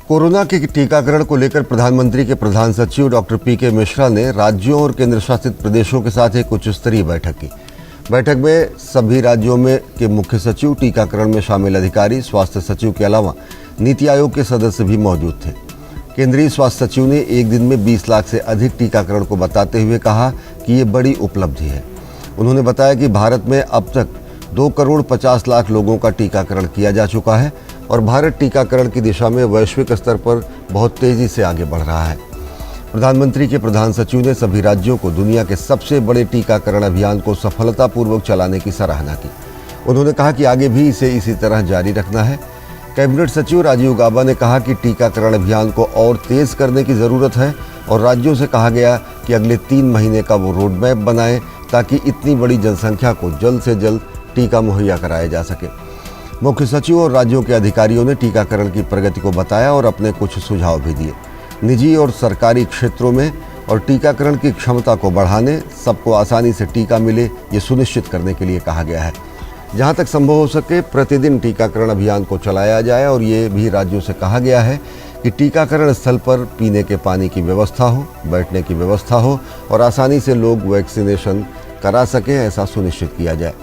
Corona के टीकाकरण को लेकर प्रधानमंत्री के प्रधान सचिव डॉक्टर पीके मिश्रा ने राज्यों और केंद्र शासित प्रदेशों के साथ एक उच्च स्तरीय बैठक की। बैठक में सभी राज्यों में के मुख्य सचिव, टीकाकरण में शामिल अधिकारी, स्वास्थ्य सचिव के अलावा नीति आयोग के सदस्य भी मौजूद थे। केंद्रीय स्वास्थ्य सचिव ने एक दिन में 20 लाख से अधिक टीकाकरण को बताते हुए कहा कि ये बड़ी उपलब्धि है। उन्होंने बताया कि भारत में अब तक 2 करोड़ 50 लाख लोगों का टीकाकरण किया जा चुका है और भारत टीकाकरण की दिशा में वैश्विक स्तर पर बहुत तेजी से आगे बढ़ रहा है। प्रधानमंत्री के प्रधान सचिव ने सभी राज्यों को दुनिया के सबसे बड़े टीकाकरण अभियान को सफलतापूर्वक चलाने की सराहना की। उन्होंने कहा कि आगे भी इसे इसी तरह जारी रखना है। कैबिनेट सचिव राजीव गाबा ने कहा कि टीकाकरण अभियान को और तेज करने की ज़रूरत है और राज्यों से कहा गया कि अगले 3 महीने का वो रोड मैप बनाएं ताकि इतनी बड़ी जनसंख्या को जल्द से जल्द टीका मुहैया कराया जा सके। मुख्य सचिव और राज्यों के अधिकारियों ने टीकाकरण की प्रगति को बताया और अपने कुछ सुझाव भी दिए। निजी और सरकारी क्षेत्रों में और टीकाकरण की क्षमता को बढ़ाने, सबको आसानी से टीका मिले, ये सुनिश्चित करने के लिए कहा गया है। जहां तक संभव हो सके प्रतिदिन टीकाकरण अभियान को चलाया जाए और ये भी राज्यों से कहा गया है कि टीकाकरण स्थल पर पीने के पानी की व्यवस्था हो, बैठने की व्यवस्था हो और आसानी से लोग वैक्सीनेशन करा सकें, ऐसा सुनिश्चित किया जाए।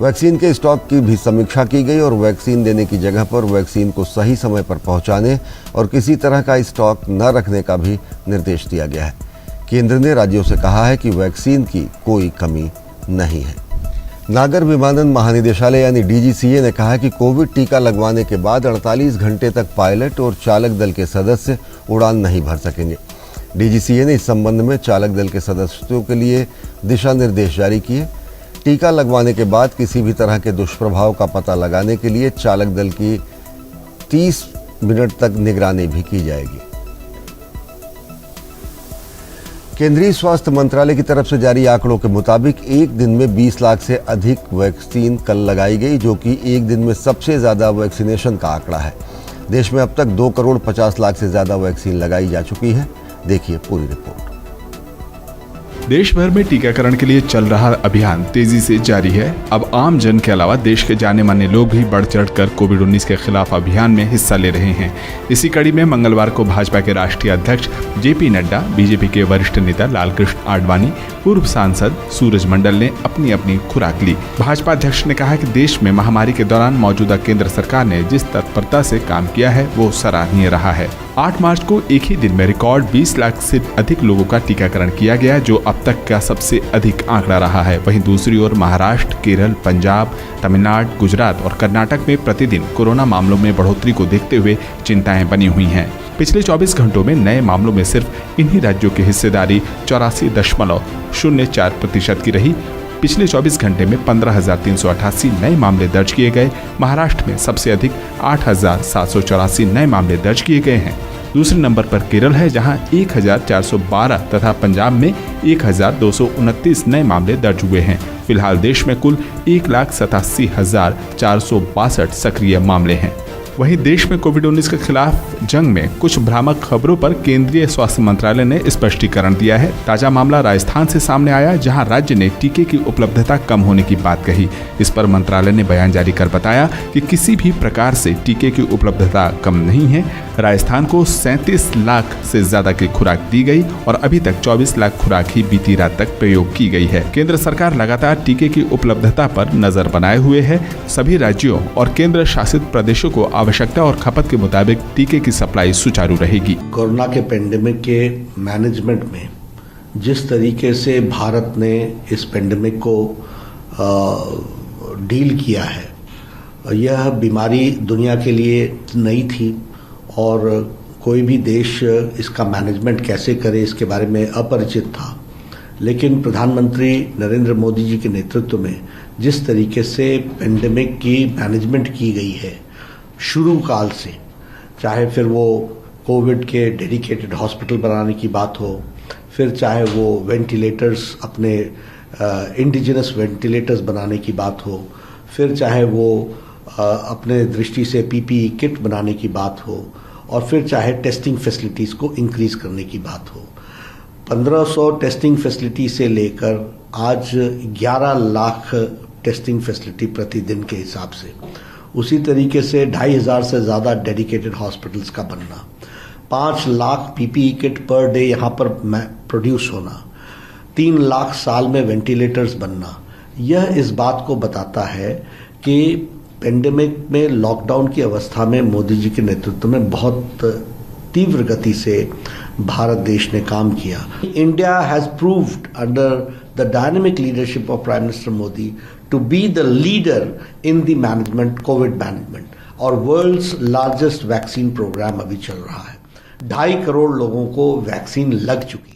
वैक्सीन के स्टॉक की भी समीक्षा की गई और वैक्सीन देने की जगह पर वैक्सीन को सही समय पर पहुंचाने और किसी तरह का स्टॉक न रखने का भी निर्देश दिया गया है। केंद्र ने राज्यों से कहा है कि वैक्सीन की कोई कमी नहीं है। नागर विमानन महानिदेशालय यानी डीजीसीए ने कहा है कि कोविड टीका लगवाने के बाद 48 घंटे तक पायलट और चालक दल के सदस्य उड़ान नहीं भर सकेंगे। डीजीसीए ने इस संबंध में चालक दल के सदस्यों के लिए दिशा निर्देश जारी किए। टीका लगवाने के बाद किसी भी तरह के दुष्प्रभाव का पता लगाने के लिए चालक दल की 30 मिनट तक निगरानी भी की जाएगी। केंद्रीय स्वास्थ्य मंत्रालय की तरफ से जारी आंकड़ों के मुताबिक एक दिन में 20 लाख से अधिक वैक्सीन कल लगाई गई, जो कि एक दिन में सबसे ज़्यादा वैक्सीनेशन का आंकड़ा है। देश में अब तक 2 करोड़ 50 लाख से ज़्यादा वैक्सीन लगाई जा चुकी है। देखिए पूरी रिपोर्ट। देश भर में टीकाकरण के लिए चल रहा अभियान तेजी से जारी है। अब आम जन के अलावा देश के जाने माने लोग भी बढ़ चढ़कर कोविड-19 के खिलाफ अभियान में हिस्सा ले रहे हैं। इसी कड़ी में मंगलवार को भाजपा के राष्ट्रीय अध्यक्ष जेपी नड्डा, बीजेपी के वरिष्ठ नेता लालकृष्ण आडवाणी, पूर्व सांसद सूरज मंडल ने अपनी अपनी खुराक ली। भाजपा अध्यक्ष ने कहा कि देश में महामारी के दौरान मौजूदा केंद्र सरकार ने जिस तत्परता से काम किया है वो सराहनीय रहा है। 8 मार्च को एक ही दिन में रिकॉर्ड 20 लाख से अधिक लोगों का टीकाकरण किया गया, जो अब तक का सबसे अधिक आंकड़ा रहा है। वहीं दूसरी ओर महाराष्ट्र, केरल, पंजाब, तमिलनाडु, गुजरात और कर्नाटक में प्रतिदिन कोरोना मामलों में बढ़ोतरी को देखते हुए चिंताएं बनी हुई हैं। पिछले 24 घंटों में नए मामलों में सिर्फ इन्हीं राज्यों की हिस्सेदारी 84.04% की रही। पिछले 24 घंटे में 15,388 नए मामले दर्ज किए गए। महाराष्ट्र में सबसे अधिक 8,784 नए मामले दर्ज किए गए हैं। दूसरे नंबर पर केरल है, जहां 1,412 तथा पंजाब में 1,229 नए मामले दर्ज हुए हैं। फिलहाल देश में कुल 1,87,462 सक्रिय मामले हैं। वहीं देश में कोविड-19 के खिलाफ जंग में कुछ भ्रामक खबरों पर केंद्रीय स्वास्थ्य मंत्रालय ने स्पष्टीकरण दिया है। ताजा मामला राजस्थान से सामने आया, जहां राज्य ने टीके की उपलब्धता कम होने की बात कही। इस पर मंत्रालय ने बयान जारी कर बताया कि किसी भी प्रकार से टीके की उपलब्धता कम नहीं है। राजस्थान को 37 लाख से ज्यादा की खुराक दी गई और अभी तक 24 लाख खुराक ही बीती रात तक प्रयोग की गई है। केंद्र सरकार लगातार टीके की उपलब्धता पर नजर बनाए हुए है। सभी राज्यों और केंद्र शासित प्रदेशों को आवश्यकता और खपत के मुताबिक टीके की सप्लाई सुचारू रहेगी। कोरोना के पेंडेमिक के मैनेजमेंट में जिस तरीके से भारत ने इस पेंडेमिक को डील किया है, यह बीमारी दुनिया के लिए नई थी और कोई भी देश इसका मैनेजमेंट कैसे करे इसके बारे में अपरिचित था। लेकिन प्रधानमंत्री नरेंद्र मोदी जी के नेतृत्व में जिस तरीके से पेंडेमिक की मैनेजमेंट की गई है शुरू काल से, चाहे फिर वो कोविड के डेडिकेटेड हॉस्पिटल बनाने की बात हो, फिर चाहे वो वेंटिलेटर्स अपने इंडिजिनस वेंटिलेटर्स बनाने की बात हो, फिर चाहे वो अपने दृष्टि से पीपीई किट बनाने की बात हो और फिर चाहे टेस्टिंग फैसिलिटीज़ को इंक्रीज करने की बात हो। 1500 टेस्टिंग फैसिलिटी से लेकर आज 11 लाख टेस्टिंग फैसिलिटी प्रतिदिन के हिसाब से, उसी तरीके से 2500 से ज़्यादा डेडिकेटेड हॉस्पिटल्स का बनना, 5 lakh PPE kit per day यहाँ पर प्रोड्यूस होना, 3 लाख साल में वेंटिलेटर्स बनना, यह इस बात को बताता है कि पेंडेमिक में लॉकडाउन की अवस्था में मोदी जी के नेतृत्व में बहुत तीव्र गति से भारत देश ने काम किया। India has proved under the dynamic leadership of prime minister Modi to be the leader in the management, covid management, और वर्ल्ड्स लार्जेस्ट वैक्सीन प्रोग्राम अभी चल रहा है। 2.5 करोड़ लोगों को वैक्सीन लग चुकी है।